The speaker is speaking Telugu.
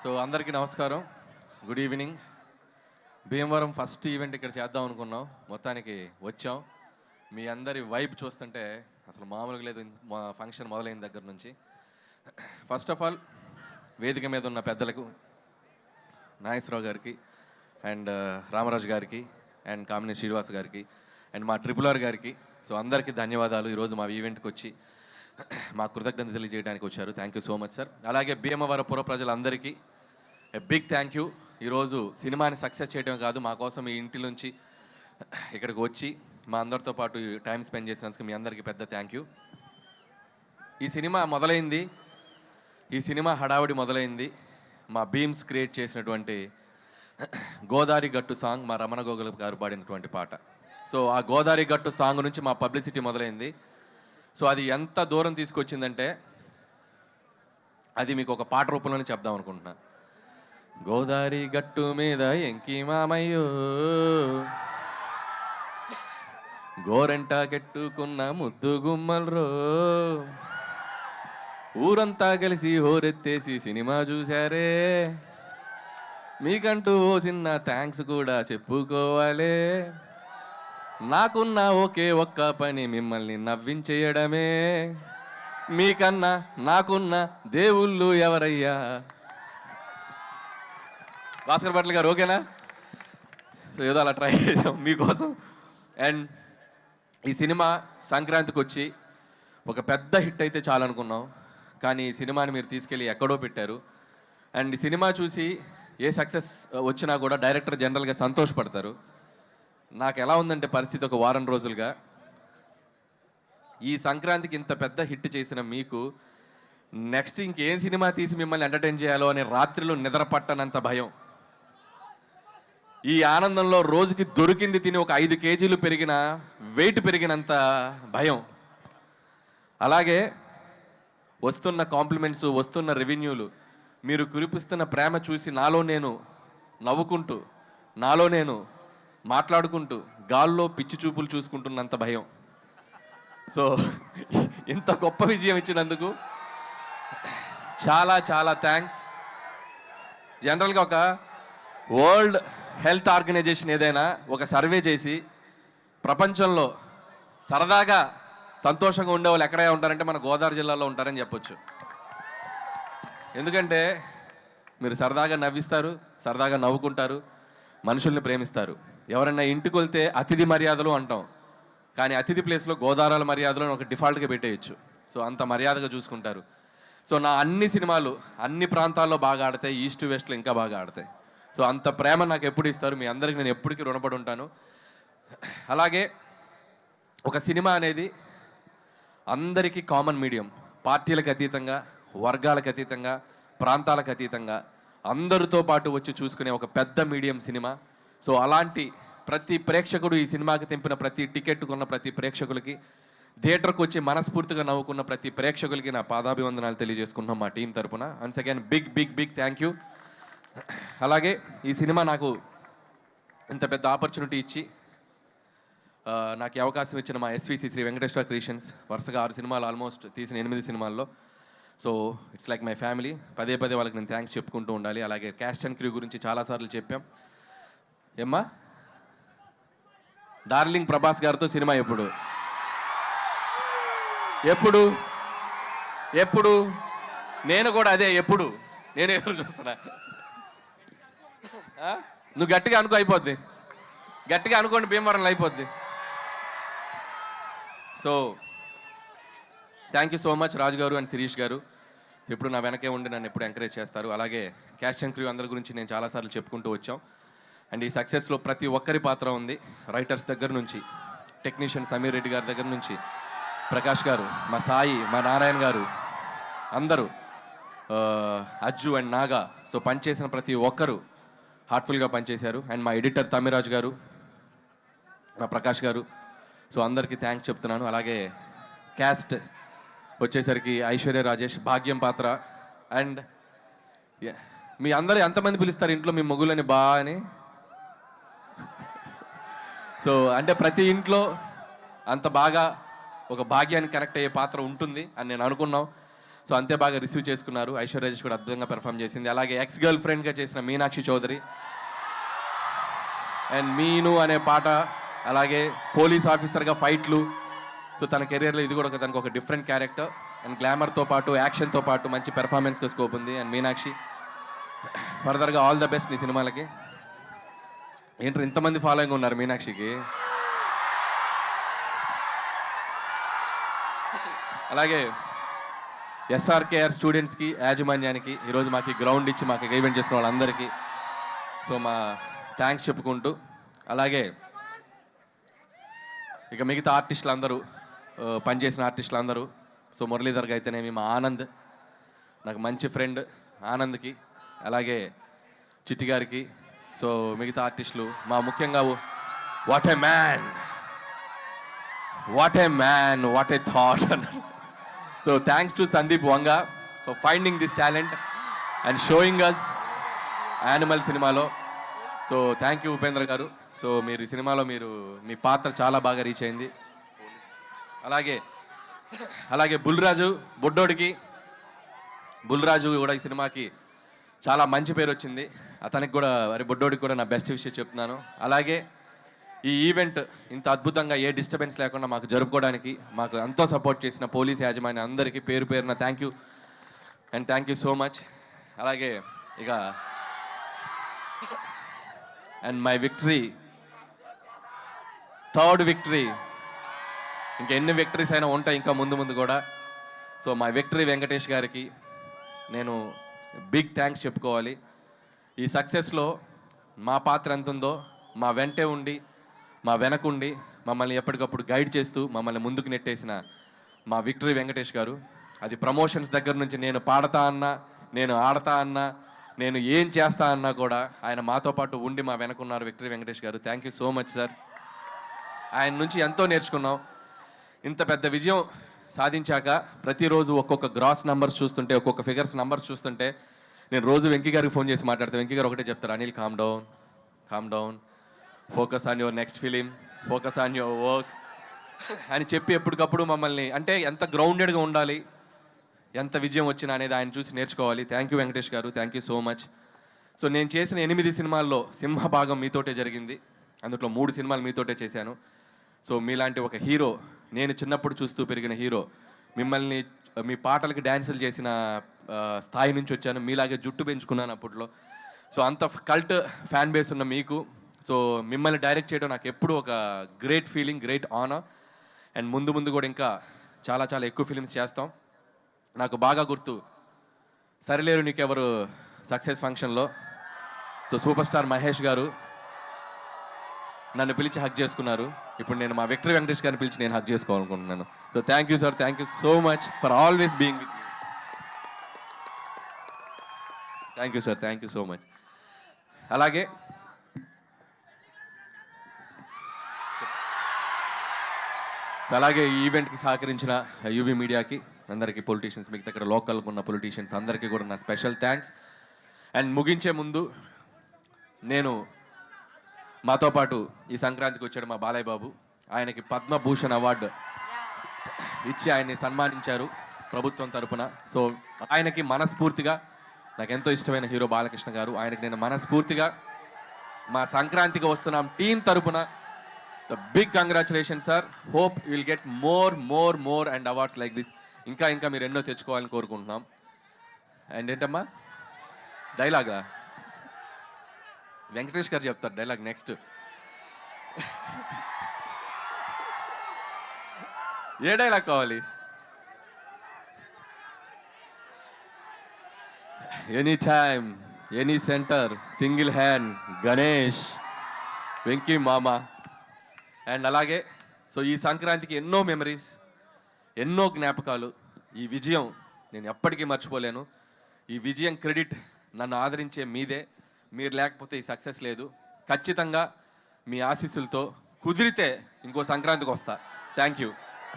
సో అందరికీ నమస్కారం, good evening. Bhimavaram first event ఇక్కడ చేద్దాం అనుకున్నాం, మొత్తానికి వచ్చాం. మీ అందరి వైబ్ చూస్తుంటే అసలు మామూలుగా లేదు మా ఫంక్షన్ మొదలైన దగ్గర నుంచి. ఫస్ట్ ఆఫ్ ఆల్ వేదిక మీద ఉన్న పెద్దలకు, నాగేశ్వరరావు గారికి అండ్ రామరాజు గారికి అండ్ కామినేని శ్రీనివాస్ గారికి అండ్ మా ట్రిపుల్ గారికి, సో అందరికీ ధన్యవాదాలు. ఈరోజు మా ఈవెంట్కి వచ్చి మా కృతజ్ఞత తెలియజేయడానికి వచ్చారు. Thank you so much sir. అలాగే భీమవరం పుర ప్రజలందరికీ బిగ్ థ్యాంక్ యూ. ఈరోజు సినిమాని సక్సెస్ చేయడం కాదు, మా కోసం ఈ ఇంటి నుంచి ఇక్కడికి వచ్చి మా అందరితో పాటు టైం స్పెండ్ చేసినందుకు మీ అందరికీ పెద్ద థ్యాంక్ యూ. ఈ సినిమా మొదలైంది, ఈ సినిమా హడావుడి మొదలైంది మా బీమ్స్ క్రియేట్ చేసినటువంటి గోదావరి గట్టు సాంగ్, మా రమణ గోగుల గారు పాడినటువంటి పాట. సో ఆ గోదావరి గట్టు సాంగ్ నుంచి మా పబ్లిసిటీ మొదలైంది. సో అది ఎంత దూరం తీసుకొచ్చిందంటే అది మీకు ఒక పాట రూపంలోనే చెప్దాం అనుకుంటున్నా. గోదావరి గట్టు మీద ఎంకి మామయ్యో, గోరంట కెట్టుకున్న ముద్దు గుమ్మల్రో, ఊరంతా కలిసి హోరెత్తేసి సినిమా చూశారే, మీకంటూ ఓ చిన్న థ్యాంక్స్ కూడా చెప్పుకోవాలే, నాకున్న ఒకే ఒక్క పని మిమ్మల్ని నవ్వించేయడమే, మీకన్నా నాకున్న దేవుళ్ళు ఎవరయ్యా. భాస్కర్ భట్ల గారు ఓకేనా? సో ఏదో అలా ట్రై చేసాం మీకోసం. అండ్ ఈ సినిమా సంక్రాంతికి వచ్చి ఒక పెద్ద హిట్ అయితే చాలనుకున్నాం, కానీ ఈ సినిమాని మీరు తీసుకెళ్ళి ఎక్కడో పెట్టారు. అండ్ ఈ సినిమా చూసి ఏ సక్సెస్ వచ్చినా కూడా డైరెక్టర్ జనరల్గా సంతోషపడతారు. నాకు ఎలా ఉందంటే పరిస్థితి, ఒక వారం రోజులుగా ఈ సంక్రాంతికి ఇంత పెద్ద హిట్ చేసిన మీకు నెక్స్ట్ ఇంకేం సినిమా తీసి మిమ్మల్ని ఎంటర్టైన్ చేయాలో అనే రాత్రిలో నిద్ర పట్టనంత భయం. ఈ ఆనందంలో రోజుకి దొరికింది తిని ఒక 5 కేజీలు పెరిగిన వెయిట్ పెరిగినంత భయం. అలాగే వస్తున్న కాంప్లిమెంట్స్, వస్తున్న రెవెన్యూలు, మీరు కురిపిస్తున్న ప్రేమ చూసి నాలో నేను నవ్వుకుంటూ, నాలో నేను మాట్లాడుకుంటూ గాల్లో పిచ్చి చూపులు చూసుకుంటున్నంత భయం. సో ఇంత గొప్ప విజయం ఇచ్చినందుకు చాలా చాలా థ్యాంక్స్. జనరల్గా ఒక వరల్డ్ హెల్త్ ఆర్గనైజేషన్ ఏదైనా ఒక సర్వే చేసి ప్రపంచంలో సరదాగా సంతోషంగా ఉండేవాళ్ళు ఎక్కడే ఉంటారంటే మన గోదావరి జిల్లాలో ఉంటారని చెప్పొచ్చు. ఎందుకంటే మీరు సరదాగా నవ్విస్తారు, సరదాగా నవ్వుకుంటారు, మనుషుల్ని ప్రేమిస్తారు. ఎవరన్నా ఇంటికి వెళ్తే అతిథి మర్యాదలు అంటాం, కానీ అతిథి ప్లేస్లో గోదావరి మర్యాదలు ఒక డిఫాల్ట్గా పెట్టేయచ్చు. సో అంత మర్యాదగా చూసుకుంటారు. సో నా అన్ని సినిమాలు అన్ని ప్రాంతాల్లో బాగా ఆడతాయి, ఈస్ట్ వెస్ట్లో ఇంకా బాగా ఆడతాయి. సో అంత ప్రేమ నాకు ఎప్పుడు ఇస్తారు, మీ అందరికి నేను ఎప్పటికీ రుణపడి ఉంటాను. అలాగే ఒక సినిమా అనేది అందరికీ కామన్ మీడియం, పార్టీలకు అతీతంగా, వర్గాలకు అతీతంగా, ప్రాంతాలకు అతీతంగా అందరితో పాటు వచ్చి చూసుకునే ఒక పెద్ద మీడియం సినిమా. సో అలాంటి ప్రతి ప్రేక్షకుడు, ఈ సినిమాకి తెంపిన ప్రతి టికెట్ కొన్న ప్రతి ప్రేక్షకులకి, థియేటర్కి వచ్చి మనస్ఫూర్తిగా నవ్వుకున్న ప్రతి ప్రేక్షకులకి నా పాదాభివందనాలు తెలియజేసుకుంటున్నాం మా టీం తరపున. Once again big big big thank you. అలాగే ఈ సినిమా నాకు ఇంత పెద్ద ఆపర్చునిటీ ఇచ్చి నాకు ఈ అవకాశం ఇచ్చిన మా ఎస్విసి శ్రీ వెంకటేశ్వర క్రియేషన్స్, వరుసగా 6 సినిమాలు ఆల్మోస్ట్ తీసిన 8 సినిమాల్లో. So it's like my family. పదే పదే వాళ్ళకి నేను థ్యాంక్స్ చెప్పుకుంటూ ఉండాలి. అలాగే క్యాస్ట్ అండ్ క్రూ గురించి చాలాసార్లు చెప్పాం. ఏమ్మా డార్లింగ్ ప్రభాస్ గారితో సినిమా ఎప్పుడు ఎప్పుడు ఎప్పుడు నేను కూడా అదే ఎప్పుడు నేను ఎదురు చూస్తున్నా. నువ్వు గట్టిగా అనుకో, అయిపోద్ది. గట్టిగా అనుకోండి, భీమవరంలో అయిపోద్ది. So thank you so much Raju గారు అండ్ శిరీష్ గారు. ఎప్పుడు నా వెనకే ఉండి నన్ను ఎప్పుడు ఎంకరేజ్ చేస్తారు. అలాగే క్యాస్ట్ అండ్ క్రూ అందరి గురించి నేను చాలాసార్లు చెప్పుకుంటూ వచ్చాం. అండ్ ఈ సక్సెస్లో ప్రతి ఒక్కరి పాత్ర ఉంది. రైటర్స్ దగ్గర నుంచి, టెక్నీషియన్ సమీర్ రెడ్డి గారి దగ్గర నుంచి, ప్రకాష్ గారు, మా సాయి, మా నారాయణ గారు, అందరూ, అజ్జు అండ్ నాగా. సో పనిచేసిన ప్రతి ఒక్కరు హార్ట్ఫుల్గా పనిచేశారు. అండ్ మా ఎడిటర్ తమిరాజు గారు, మా ప్రకాష్ గారు. సో అందరికీ థ్యాంక్స్ చెప్తున్నాను. అలాగే క్యాస్ట్ వచ్చేసరికి ఐశ్వర్య రాజేష్ భాగ్యం పాత్ర. అండ్ మీ అందరూ ఎంతమంది పిలుస్తారు ఇంట్లో మీ మొగులని బా అని? సో అంటే ప్రతి ఇంట్లో అంత బాగా ఒక భాగ్యానికి కనెక్ట్ అయ్యే పాత్ర ఉంటుంది అని నేను అనుకున్నాం. సో అంతే బాగా రిసీవ్ చేసుకున్నారు. ఐశ్వర్య రాజేష్ కూడా అద్భుతంగా పెర్ఫామ్ చేసింది. అలాగే ఎక్స్ గర్ల్ ఫ్రెండ్గా చేసిన మీనాక్షి చౌదరి అండ్ మీను అనే పాట, అలాగే పోలీస్ ఆఫీసర్గా ఫైట్లు. సో తన కెరియర్లో ఇది కూడా తనకు ఒక డిఫరెంట్ క్యారెక్టర్ అండ్ గ్లామర్తో పాటు యాక్షన్తో పాటు మంచి పెర్ఫార్మెన్స్కి స్కోప్ ఉంది. అండ్ మీనాక్షి ఫర్దర్గా ఆల్ ద బెస్ట్ నీ సినిమాలకి. ఏంటో ఇంతమంది ఫాలోయింగ్ ఉన్నారు మీనాక్షికి. అలాగే ఎస్ఆర్కేఆర్ స్టూడెంట్స్కి, యాజమాన్యానికి, ఈరోజు మాకు గ్రౌండ్ ఇచ్చి మాకు ఈవెంట్ చేసిన వాళ్ళందరికీ సో మా థ్యాంక్స్ చెప్పుకుంటూ, అలాగే ఇక మిగతా ఆర్టిస్టులు అందరూ, పనిచేసిన ఆర్టిస్టులు అందరూ, సో మురళీధర్కి అయితేనేమి, మా ఆనంద్ నాకు మంచి ఫ్రెండ్ ఆనంద్కి, అలాగే చిట్టి గారికి, సో మిగతా ఆర్టిస్టులు, మా ముఖ్యంగా what a man, what a man, what a thought అన్నారు. So thanks to Sandeep Vanga for finding this talent and showing us Animal సినిమాలో. సో థ్యాంక్ యూ ఉపేంద్ర గారు. సో మీరు ఈ సినిమాలో మీ పాత్ర చాలా బాగా రీచ్ అయింది. అలాగే బుల్రాజు కూడా ఈ సినిమాకి చాలా మంచి పేరు వచ్చింది. అతనికి కూడా బుడ్డోడికి కూడా నా బెస్ట్ విషయం చెప్తున్నాను. అలాగే ఈ ఈవెంట్ ఇంత అద్భుతంగా ఏ డిస్టర్బెన్స్ లేకుండా మాకు జరుపుకోవడానికి మాకు ఎంతో సపోర్ట్ చేసిన పోలీస్ యాజమాన్యం అందరికీ పేరు పేరున thank you and thank you so much. అలాగే ఇక and my victory, third victory, ఇంకా ఎన్ని విక్టరీస్ అయినా ఉంటాయి ఇంకా ముందు కూడా. సో మై విక్టరీ వెంకటేష్ గారికి నేను బిగ్ థ్యాంక్స్ చెప్పుకోవాలి. ఈ సక్సెస్లో మా పాత్ర ఎంత ఉందో మా వెంటే ఉండి, మా వెనకుండి మమ్మల్ని ఎప్పటికప్పుడు గైడ్ చేస్తూ మమ్మల్ని ముందుకు నెట్టేసిన మా విక్టరీ వెంకటేష్ గారు. అది ప్రమోషన్స్ దగ్గర నుంచి నేను పాడతా అన్నా, నేను ఆడతా అన్నా, నేను ఏం చేస్తా అన్నా కూడా ఆయన మాతో పాటు ఉండి మా వెనకున్నారు విక్టరీ వెంకటేష్ గారు. Thank you so much sir. ఆయన నుంచి ఎంతో నేర్చుకున్నాం. ఇంత పెద్ద విజయం సాధించాక ప్రతిరోజు ఒక్కొక్క గ్రాస్ నెంబర్స్ చూస్తుంటే, ఒక్కొక్క ఫిగర్స్ నెంబర్స్ చూస్తుంటే నేను రోజు వెంకీ గారికి ఫోన్ చేసి మాట్లాడతాను. వెంకీ గారు ఒకటే చెప్తారు, Anil calm down, focus on your next film, focus on your work అని చెప్పి ఎప్పటికప్పుడు మమ్మల్ని, అంటే ఎంత గ్రౌండెడ్గా ఉండాలి, ఎంత విజయం వచ్చినా అనేది ఆయన చూసి నేర్చుకోవాలి. థ్యాంక్ యూ వెంకటేష్ గారు, thank you so much. So నేను చేసిన 8 సినిమాల్లో సింహభాగం మీతోటే జరిగింది. అందులో 3 సినిమాలు మీతోటే చేశాను. సో మీలాంటి ఒక హీరో, నేను చిన్నప్పుడు చూస్తూ పెరిగిన హీరో, మిమ్మల్ని మీ పాటలకి డ్యాన్సులు చేసిన స్థాయి నుంచి వచ్చాను. మీలాగే జుట్టు పెంచుకున్నాను అప్పట్లో. సో అంత కల్ట్ ఫ్యాన్ బేస్ ఉన్న మీకు, సో మిమ్మల్ని డైరెక్ట్ చేయడం నాకు ఎప్పుడు ఒక great feeling, great honour. And ముందు కూడా ఇంకా చాలా చాలా ఎక్కువ ఫిలిమ్స్ చేస్తాం. నాకు బాగా గుర్తు, సరిలేరు నీకెవరు సక్సెస్ ఫంక్షన్లో సో సూపర్ స్టార్ మహేష్ గారు నన్ను పిలిచి హక్ చేసుకున్నారు. ఇప్పుడు నేను మా విక్టరీ వెంకటేష్ గారిని పిలిచి నేను హక్ చేసుకోవాలనుకుంటున్నాను. So thank you sir, thank you so much for always being with me. Thank you sir, thank you so much. అలాగే ఈ ఈవెంట్కి సహకరించిన యూవీ మీడియాకి అందరికీ, పొలిటీషియన్స్, మీకు దగ్గర లోకల్గా ఉన్న పొలిటీషియన్స్ అందరికీ కూడా నా స్పెషల్ థ్యాంక్స్. అండ్ ముగించే ముందు నేను మాతో పాటు ఈ సంక్రాంతికి వచ్చాడు మా బాలయ్య బాబు. ఆయనకి పద్మభూషణ్ అవార్డు ఇచ్చి ఆయన్ని సన్మానించారు ప్రభుత్వం తరపున. సో ఆయనకి మనస్ఫూర్తిగా, నాకు ఎంతో ఇష్టమైన హీరో బాలకృష్ణ గారు, ఆయనకి నేను మనస్ఫూర్తిగా మా సంక్రాంతికి వస్తున్నాం టీం తరపున the big congratulation sir. Hope you will get more and awards like this. ఇంకా మీరు ఎన్నో తెచ్చుకోవాలని కోరుకుంటున్నాం. అండ్ ఏంటమ్మా డైలాగా వెంకటేష్ గారు చెప్తారు డైలాగ్ నెక్స్ట్. ఏ డైలాగ్ కావాలి? Any time, any centre, single hand, Ganesh, Venky మామ. అండ్ అలాగే సో ఈ సంక్రాంతికి ఎన్నో మెమరీస్, ఎన్నో జ్ఞాపకాలు. ఈ విజయం నేను ఎప్పటికీ మర్చిపోలేను. ఈ విజయం క్రెడిట్ నన్ను ఆదరించే మీదే. మీరు లేకపోతే ఈ సక్సెస్ లేదు. ఖచ్చితంగా మీ ఆశీస్సులతో కుదిరితే ఇంకో సంక్రాంతికి వస్తా. Thank you.